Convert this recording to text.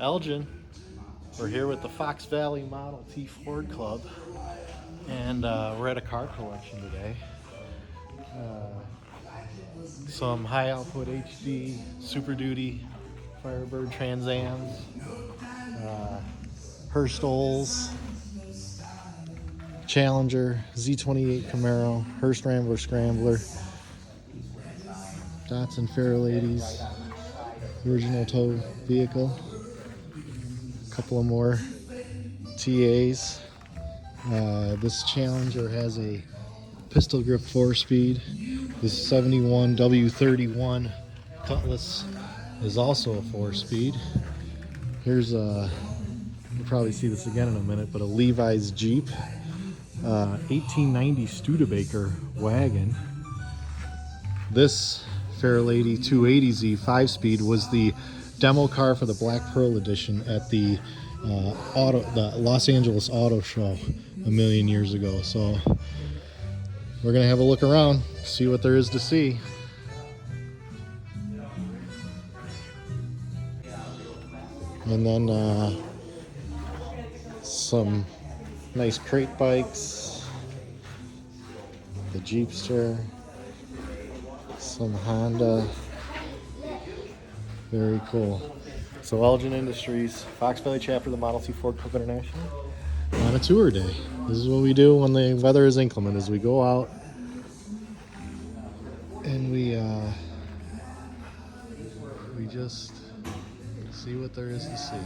Elgin. We're here with the Fox Valley Model T Ford Club, and we're at a car collection today. Some high output HD Super Duty Firebird Trans Ams, Hurstols, Challenger, Z28 Camaro, Hurst Rambler Scrambler, Datsun Fairladies, original tow vehicle, a couple of more TAs. This Challenger has a pistol grip 4-speed. This 71 W31 Cutlass is also a 4-speed. Here's a, you'll probably see this again in a minute, but a Levi's Jeep, 1890 Studebaker wagon. This Fairlady 280Z 5-speed was the demo car for the Black Pearl edition at the Los Angeles Auto Show a million years ago. So we're gonna have a look around, see what there is to see. And then some nice crate bikes, the Jeepster, some Honda, very cool. So Elgin Industries, Fox Valley chapter of the Model T Ford Club International, on a tour day. This is what we do when the weather is inclement, is we go out and we just see what there is to see.